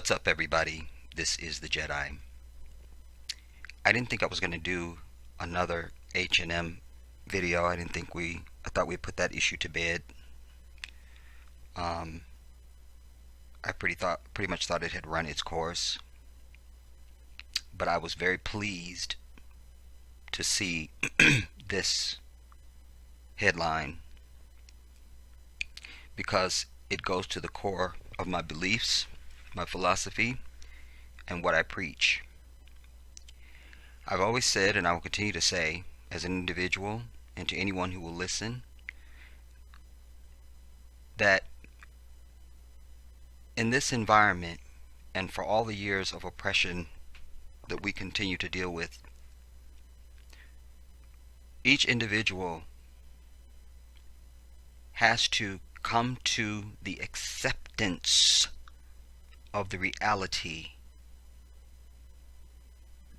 What's up, everybody? This is the Jedi. I didn't think I was going to do another H&M video. I thought we put that issue to bed. I pretty much thought it had run its course. But I was very pleased to see this headline because it goes to the core of my beliefs, my philosophy, and what I preach. I've always said, and I will continue to say, as an individual and to anyone who will listen, that in this environment and for all the years of oppression that we continue to deal with, each individual has to come to the acceptance of the reality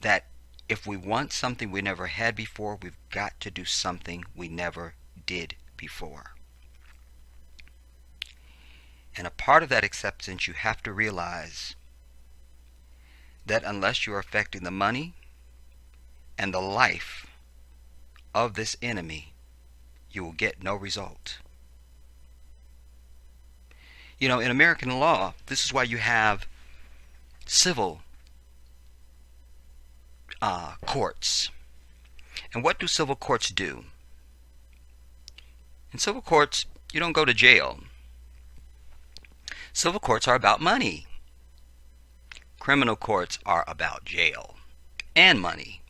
that if we want something we never had before, we've got to do something we never did before. And a part of that acceptance, you have to realize that unless you're affecting the money and the life of this enemy, you will get no result. You know, in American law, this is why you have civil courts. And what do civil courts do? In civil courts, you don't go to jail. Civil courts are about money. Criminal courts are about jail and money,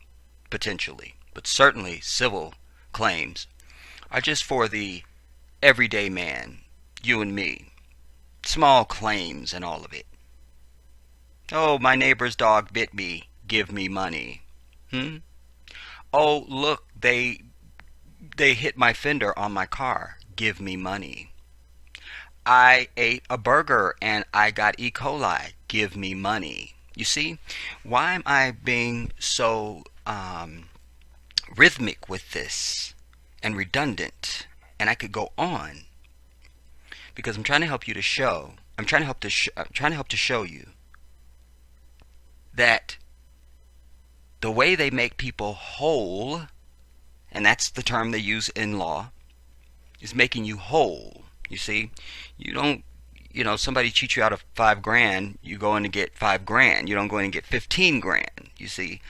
potentially. But certainly civil claims are just for the everyday man, you and me. Small claims and all of it. Oh, my neighbor's dog bit me. Give me money. Oh, look, they hit my fender on my car. Give me money. I ate a burger and I got E. coli. Give me money. You see, why am I being so rhythmic with this and redundant? And I could go on because I'm trying to help you to show. I'm trying to help to show you that the way they make people whole, and that's the term they use in law, is making you whole. You see, you don't, somebody cheats you out of $5,000, you go in to get $5,000. You don't go in and get 15 grand. You see,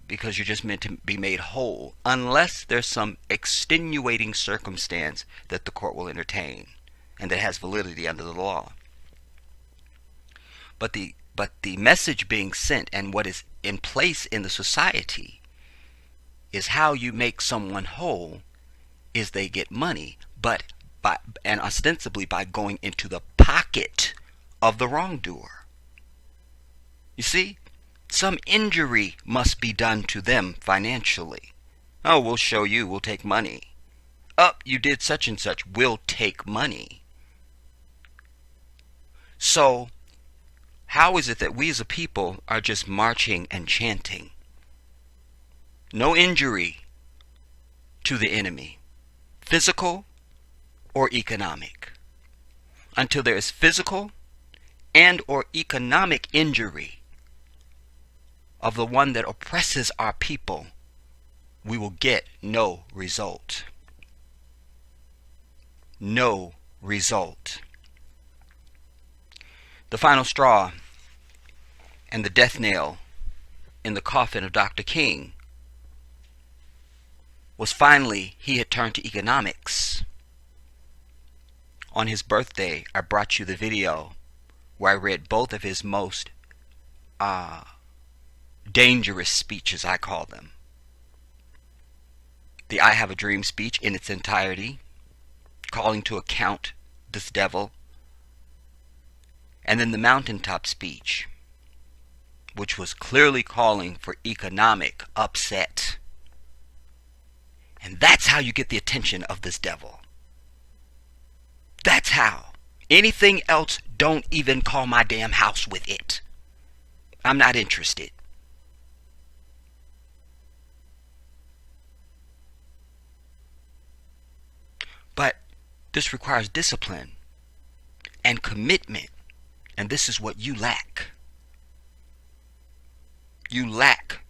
because you're just meant to be made whole, unless there's some extenuating circumstance that the court will entertain and that has validity under the law. But the message being sent and what is in place in the society is how you make someone whole is they get money, and ostensibly by going into the pocket of the wrongdoer. You see, some injury must be done to them financially. Oh, we'll show you, we'll take money. You did such and such, we'll take money. So, how is it that we as a people are just marching and chanting? No injury to the enemy, physical or economic. Until there is physical and or economic injury of the one that oppresses our people, we will get no result. No result. The final straw and the death nail in the coffin of Dr. King was finally he had turned to economics. On his birthday, I brought you the video where I read both of his most dangerous speeches, I call them. The I Have a Dream speech in its entirety, calling to account this devil, and then the mountaintop speech, which was clearly calling for economic upset. And that's how you get the attention of this devil. That's how. Anything else, don't even call my damn house with it. I'm not interested. But this requires discipline and commitment And this is what you lack. You lack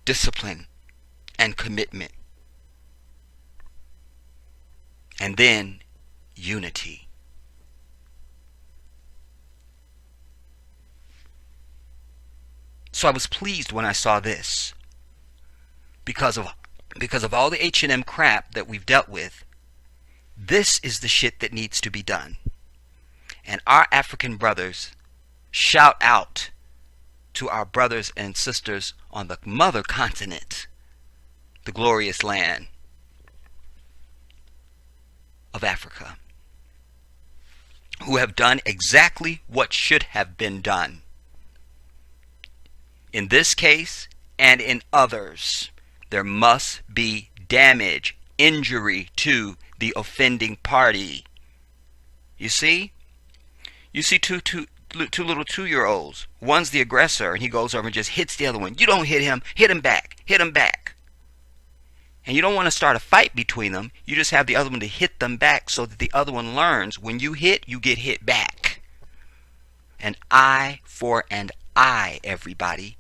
discipline and commitment. And then unity. So I was pleased when I saw this. Because of all the H&M crap that we've dealt with, this is the shit that needs to be done. And our African brothers, shout out to our brothers and sisters on the mother continent, the glorious land of Africa, who have done exactly what should have been done. In this case and in others, there must be damage, injury to the offending party. You see? You see two little 2-year-olds. One's the aggressor, and he goes over and just hits the other one. You don't hit him. Hit him back. Hit him back. And you don't want to start a fight between them. You just have the other one to hit them back so that the other one learns when you hit, you get hit back. An eye for an eye, everybody.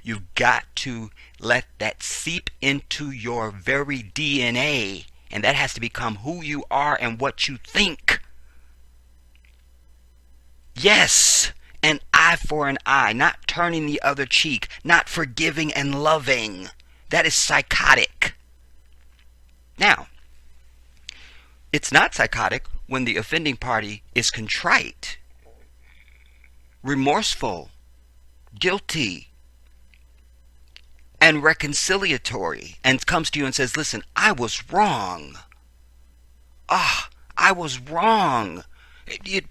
You've got to let that seep into your very DNA. And that has to become who you are and what you think. Yes, an eye for an eye, not turning the other cheek, not forgiving and loving. That is psychotic. Now, it's not psychotic when the offending party is contrite, remorseful, guilty, and reconciliatory, and comes to you and says, listen, I was wrong. I was wrong.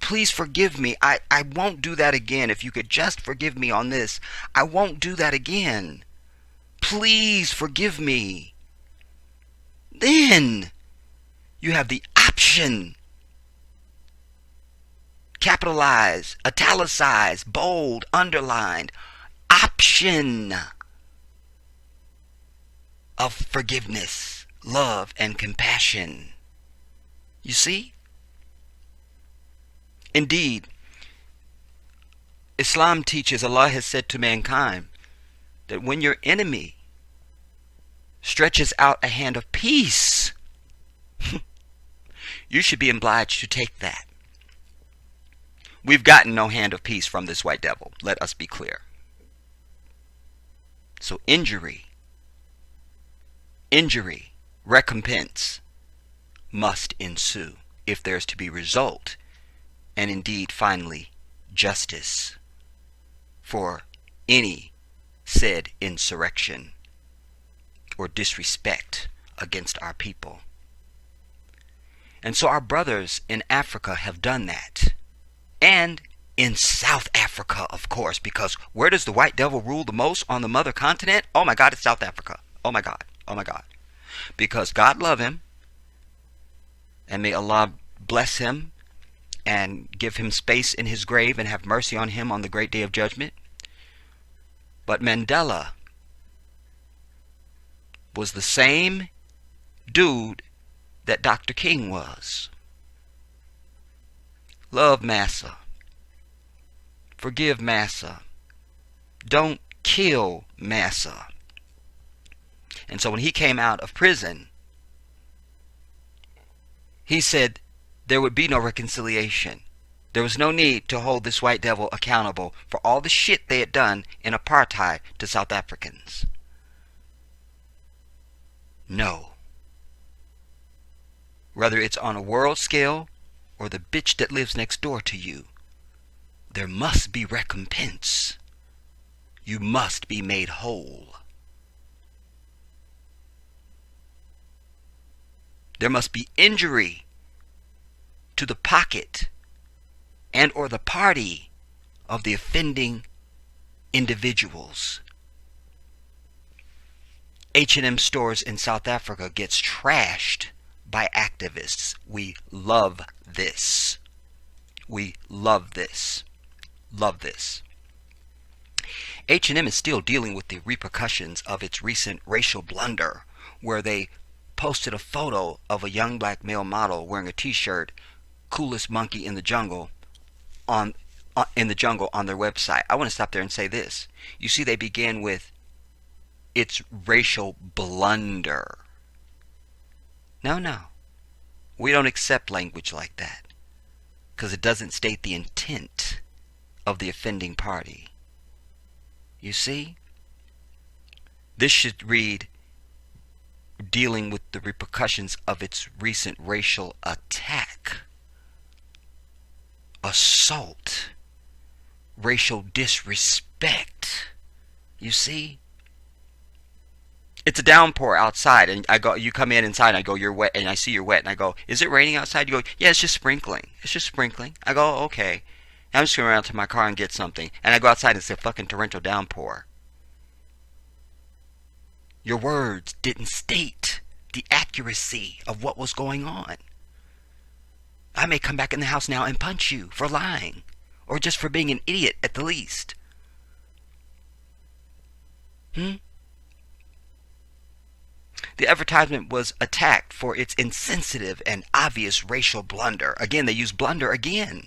Please forgive me. I won't do that again. If you could just forgive me on this, I won't do that again. Please forgive me. Then you have the option. Capitalize, italicize, bold, underlined. Option of forgiveness, love, and compassion. You see? Indeed, Islam teaches, Allah has said to mankind, that when your enemy stretches out a hand of peace, you should be obliged to take that. We've gotten no hand of peace from this white devil, let us be clear. So injury, recompense must ensue if there is to be result, and indeed finally justice for any said insurrection or disrespect against our people. And so our brothers in Africa have done that. And in South Africa, of course, because where does the white devil rule the most on the mother continent? Oh my God, it's South Africa. Oh my God. Oh my God. Because God love him, and may Allah bless him and give him space in his grave and have mercy on him on the great day of judgment. But Mandela was the same dude that Dr. King was. Love Massa. Forgive Massa. Don't kill Massa. And so when he came out of prison, he said there would be no reconciliation. There was no need to hold this white devil accountable for all the shit they had done in apartheid to South Africans. No. Whether it's on a world scale or the bitch that lives next door to you, there must be recompense. You must be made whole. There must be injury to the pocket and or the party of the offending individuals. H&M stores in South Africa gets trashed by activists. We love this. We love this. Love this. H&M is still dealing with the repercussions of its recent racial blunder, where they posted a photo of a young black male model wearing a t-shirt, "Coolest Monkey in the Jungle," on in the jungle on their website. I want to stop there and say this. You see, they begin with, it's racial blunder. No, no. We don't accept language like that, because it doesn't state the intent of the offending party. You see? This should read, dealing with the repercussions of its recent racial attack, assault, racial disrespect. You see? It's a downpour outside, and you come in inside, and I go, you're wet, and I see you're wet, and I go, is it raining outside? You go, yeah, it's just sprinkling. It's just sprinkling. I go, okay. I'm just going around to my car and get something, and I go outside, and it's a fucking torrential downpour. Your words didn't state the accuracy of what was going on. I may come back in the house now and punch you for lying, or just for being an idiot at the least. The advertisement was attacked for its insensitive and obvious racial blunder. Again, they use blunder again.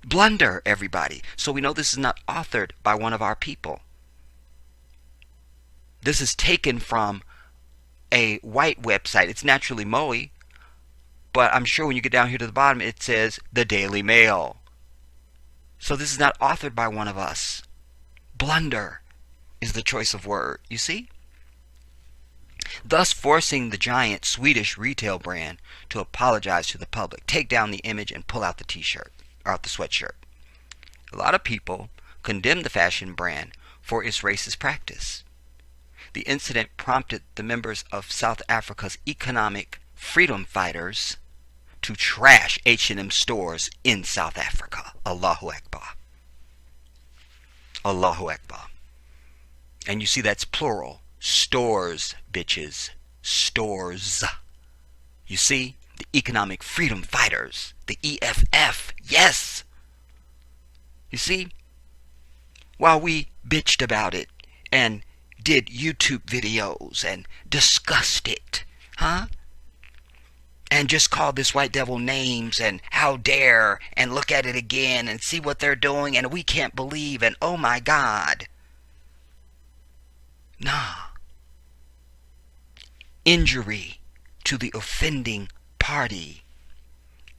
Blunder, everybody. So we know this is not authored by one of our people. This is taken from a white website. It's naturally Moe, but I'm sure when you get down here to the bottom, it says the Daily Mail. So this is not authored by one of us. Blunder is the choice of word, you see? Thus forcing the giant Swedish retail brand to apologize to the public, take down the image, and pull out the t-shirt, or out the sweatshirt. A lot of people condemn the fashion brand for its racist practice. The incident prompted the members of South Africa's economic freedom fighters to trash H&M stores in South Africa. Allahu Akbar. Allahu Akbar. And you see that's plural. Stores, bitches. Stores. You see? The economic freedom fighters. The EFF. Yes. You see? While we bitched about it and did YouTube videos and discussed it, and just called this white devil names and how dare and look at it again and see what they're doing and we can't believe and oh my God. Nah. Injury to the offending party.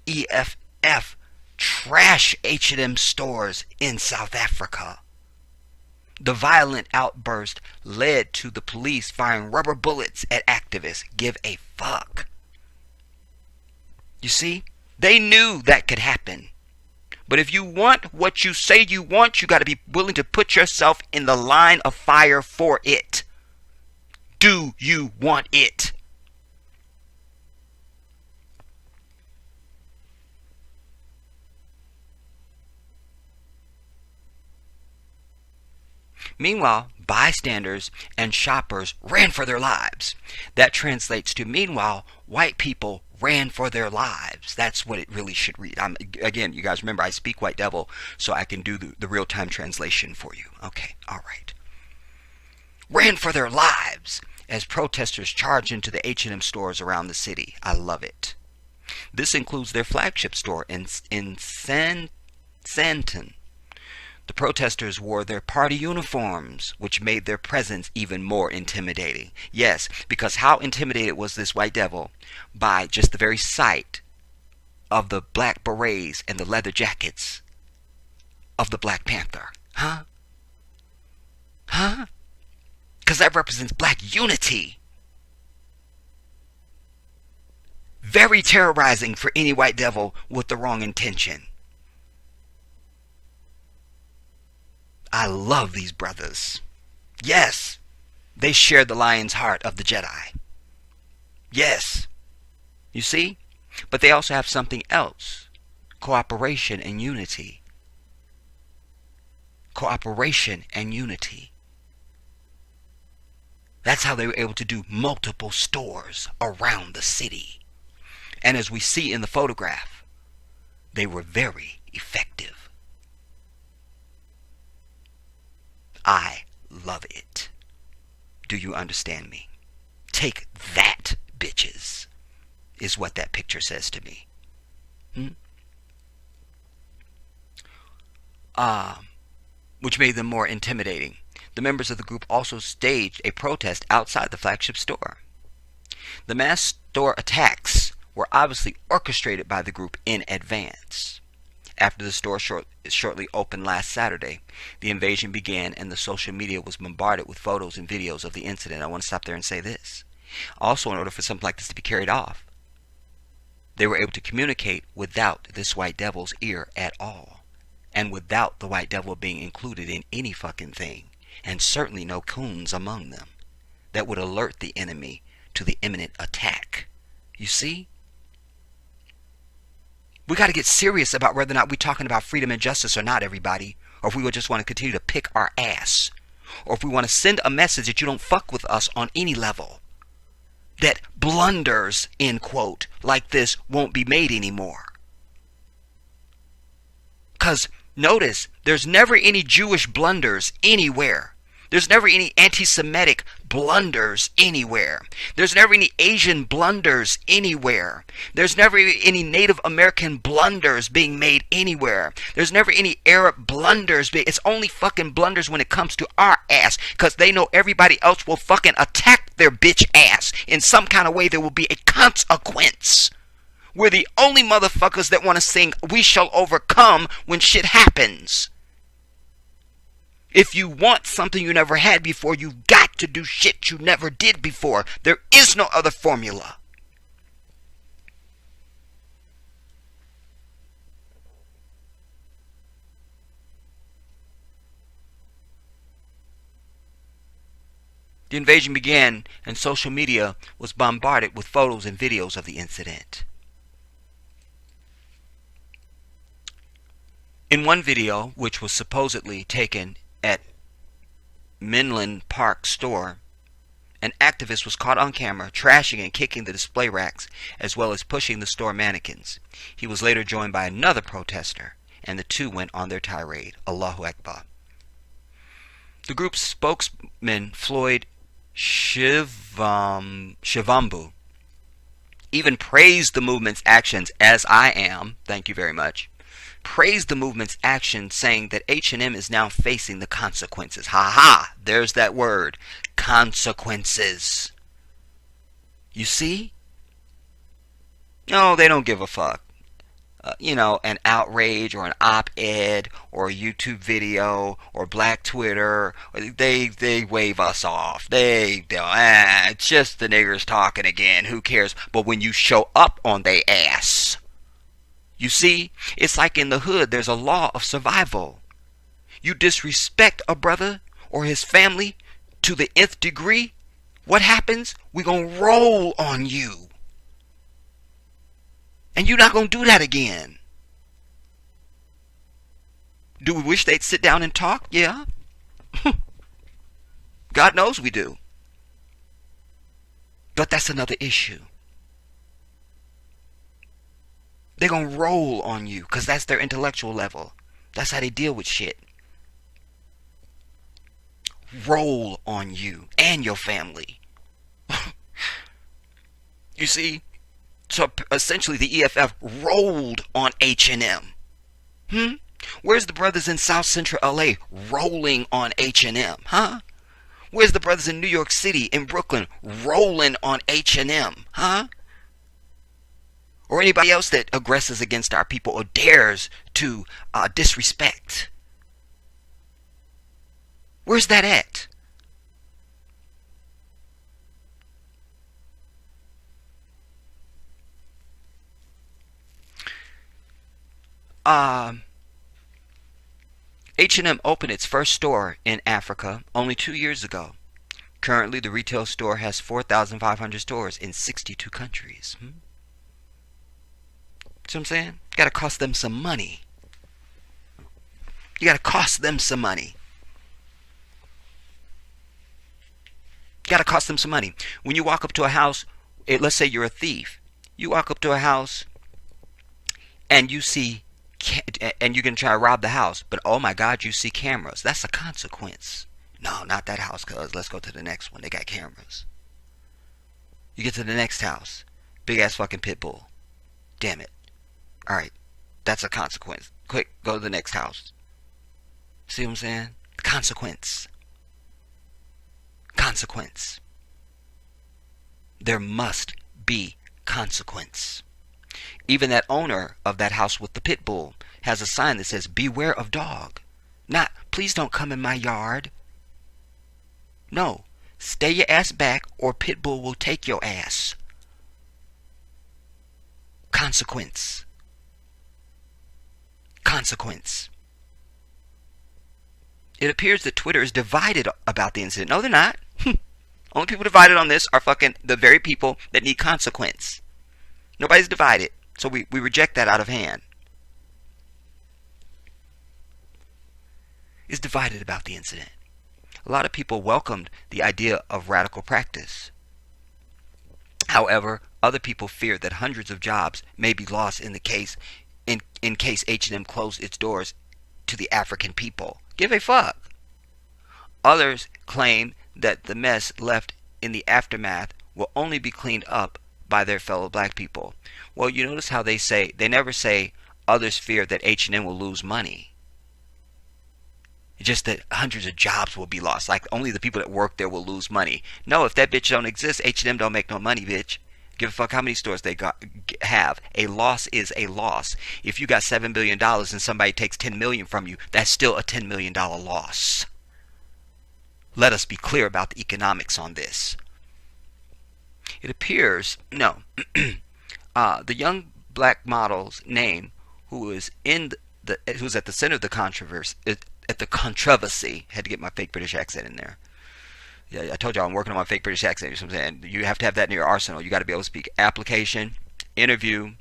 EFF trash H&M stores in South Africa. The violent outburst led to the police firing rubber bullets at activists. Give a fuck. You see? They knew that could happen. But if you want what you say you want, you got to be willing to put yourself in the line of fire for it. Do you want it? Meanwhile, bystanders and shoppers ran for their lives. That translates to, meanwhile, white people ran for their lives. That's what it really should read. Again, you guys remember I speak white devil, so I can do the real-time translation for you. Okay, all right. Ran for their lives as protesters charged into the H&M stores around the city. I love it. This includes their flagship store in Sandton. The protesters wore their party uniforms, which made their presence even more intimidating. Yes, because how intimidated was this white devil by just the very sight of the black berets and the leather jackets of the Black Panther? Huh? Because that represents black unity. Very terrorizing for any white devil with the wrong intention. I love these brothers. Yes, they share the lion's heart of the Jedi. Yes, you see? But they also have something else. Cooperation and unity. Cooperation and unity. That's how they were able to do multiple stores around the city. And as we see in the photograph, they were very effective. I love it. Do you understand me? Take that, bitches, is what that picture says to me. uh, which made them more intimidating. The members of the group also staged a protest outside the flagship store. The mass store attacks were obviously orchestrated by the group in advance. After the store shortly opened last Saturday, the invasion began and the social media was bombarded with photos and videos of the incident. I want to stop there and say this. Also, in order for something like this to be carried off, they were able to communicate without this white devil's ear at all. And without the white devil being included in any fucking thing. And certainly no coons among them that would alert the enemy to the imminent attack. You see? We got to get serious about whether or not we're talking about freedom and justice or not, everybody. Or if we would just want to continue to pick our ass. Or if we want to send a message that you don't fuck with us on any level. That blunders, end quote, like this won't be made anymore. Because notice, there's never any Jewish blunders anywhere. There's never any anti-Semitic blunders anywhere. There's never any Asian blunders anywhere. There's never any Native American blunders being made anywhere. There's never any Arab blunders. It's only fucking blunders when it comes to our ass, because they know everybody else will fucking attack their bitch ass. In some kind of way, there will be a consequence. We're the only motherfuckers that want to sing "We Shall Overcome" when shit happens. If you want something you never had before, you've got to do shit you never did before. There is no other formula. The invasion began and social media was bombarded with photos and videos of the incident. In one video, which was supposedly taken at Menlo Park store, an activist was caught on camera trashing and kicking the display racks as well as pushing the store mannequins. He was later joined by another protester and the two went on their tirade. Allahu Akbar. The group's spokesman Floyd Shivambu even praised the movement's actions, as I am, thank you very much, praised the movement's action, saying that H&M is now facing the consequences. Ha ha! There's that word. Consequences. You see? No, they don't give a fuck. An outrage or an op-ed or a YouTube video or Black Twitter, they wave us off. It's just the niggers talking again. Who cares? But when you show up on they ass, you see, it's like in the hood, there's a law of survival. You disrespect a brother or his family to the nth degree, what happens? We're going to roll on you. And you're not going to do that again. Do we wish they'd sit down and talk? Yeah. God knows we do. But that's another issue. They're going to roll on you because that's their intellectual level. That's how they deal with shit. Roll on you and your family. You see? So essentially the EFF rolled on H&M. Where's the brothers in South Central LA rolling on H&M? Huh? Where's the brothers in New York City, in Brooklyn, rolling on H&M? Huh? Or anybody else that aggresses against our people or dares to disrespect. Where's that at? H&M opened its first store in Africa only 2 years ago. Currently, the retail store has 4,500 stores in 62 countries. See what I'm saying? Got to cost them some money. You got to cost them some money. Got to cost them some money. When you walk up to a house, let's say you're a thief. You walk up to a house and you see, and you're going to try to rob the house, but oh my God, you see cameras. That's a consequence. No, not that house, cuz let's go to the next one. They got cameras. You get to the next house. Big ass fucking pit bull. Damn it. Alright. That's a consequence. Quick, go to the next house. See what I'm saying? Consequence. Consequence. There must be consequence. Even that owner of that house with the pit bull has a sign that says, beware of dog. Not, please don't come in my yard. No, stay your ass back or pit bull will take your ass. Consequence. Consequence. It appears that Twitter is divided about the incident. No, they're not. Only people divided on this are fucking the very people that need consequence. Nobody's divided. So we reject that out of hand. Is divided about the incident. A lot of people welcomed the idea of radical practice. However, other people fear that hundreds of jobs may be lost in case H&M closed its doors to the African people. Give a fuck. Others claim that the mess left in the aftermath will only be cleaned up by their fellow black people. Well, you notice how they never say others fear that H&M will lose money. It's just that hundreds of jobs will be lost. Like only the people that work there will lose money. No, if that bitch don't exist, H&M don't make no money, bitch. Give a fuck how many stores they have. A loss is a loss. If you got $7 billion and somebody takes $10 million from you, that's still a $10 million loss. Let us be clear about the economics on this. It appears, the young black model's name, who is who's at the center of the controversy, had to get my fake British accent in there. Yeah, I told you I'm working on my fake British accent. You know what I'm saying? You have to have that in your arsenal. You got to be able to speak application, interview,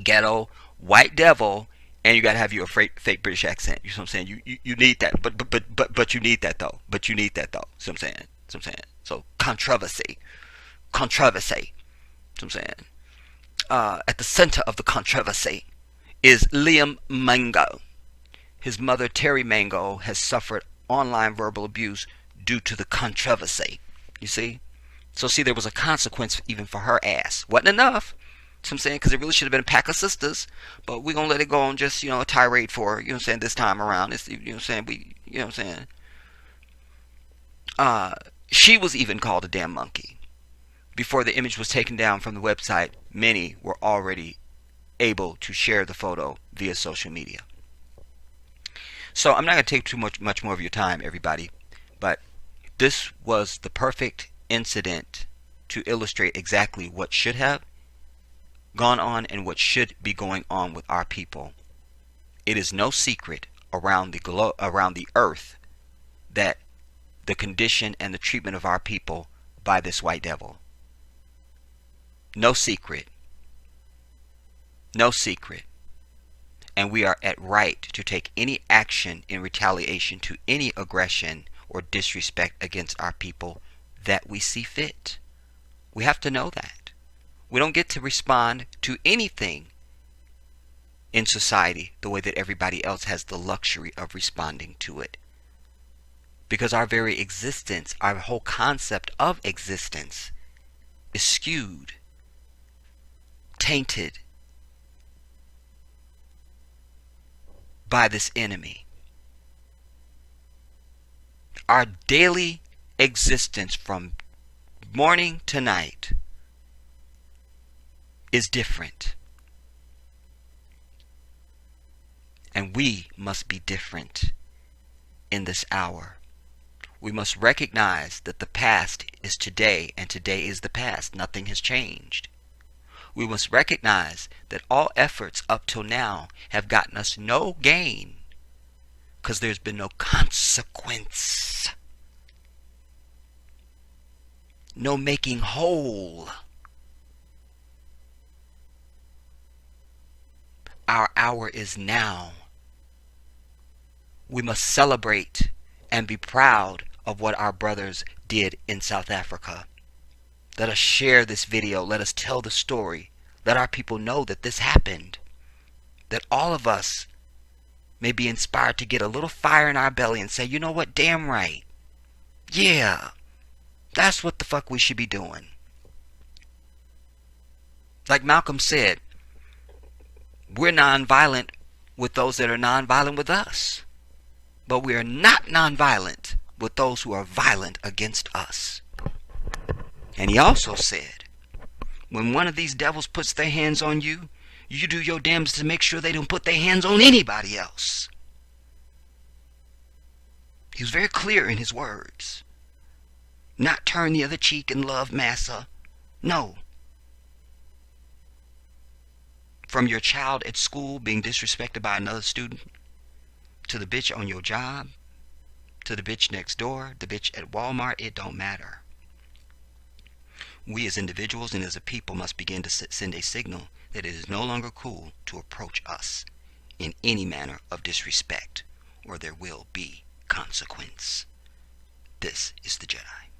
ghetto, white devil, and you got to have your fake British accent. You know what I'm saying? You need that, but you need that though. But you need that though. See what I'm saying? So controversy. See what I'm saying? At the center of the controversy is Liam Mango. His mother, Terry Mango, has suffered online verbal abuse due to the controversy. You see? So see, there was a consequence even for her ass. Wasn't enough. You know what I'm saying? Because it really should have been a pack of sisters. But we're going to let it go on just, a tirade for her. You know what I'm saying? This time around. It's, you know what I'm saying? You know what I'm saying? She was even called a damn monkey. Before the image was taken down from the website, many were already able to share the photo via social media. So I'm not going to take too much more of your time, everybody. But this was the perfect incident to illustrate exactly what should have gone on and what should be going on with our people. It is no secret around the earth that the condition and the treatment of our people by this white devil. No secret. No secret. And we are at right to take any action in retaliation to any aggression or disrespect against our people that we see fit. We have to know that. We don't get to respond to anything in society the way that everybody else has the luxury of responding to it. Because our very existence, our whole concept of existence is skewed, tainted by this enemy. Our daily existence from morning to night is different. And we must be different in this hour. We must recognize that the past is today and today is the past. Nothing has changed. We must recognize that all efforts up till now have gotten us no gain because there's been no consequence. No making whole. Our hour is now. We must celebrate and be proud of what our brothers did in South Africa. Let us share this video. Let us tell the story. Let our people know that this happened. That all of us may be inspired to get a little fire in our belly and say, you know what, damn right. Yeah, that's what the fuck we should be doing. Like Malcolm said, we're nonviolent with those that are nonviolent with us. but we are not nonviolent with those who are violent against us. And he also said, when one of these devils puts their hands on you, you do your damnedest to make sure they don't put their hands on anybody else. He was very clear in his words. Not turn the other cheek and love massa. No. From your child at school being disrespected by another student, to the bitch on your job, to the bitch next door, the bitch at Walmart, it don't matter. We as individuals and as a people must begin to send a signal that it is no longer cool to approach us in any manner of disrespect, or there will be consequence. This is the Jedi.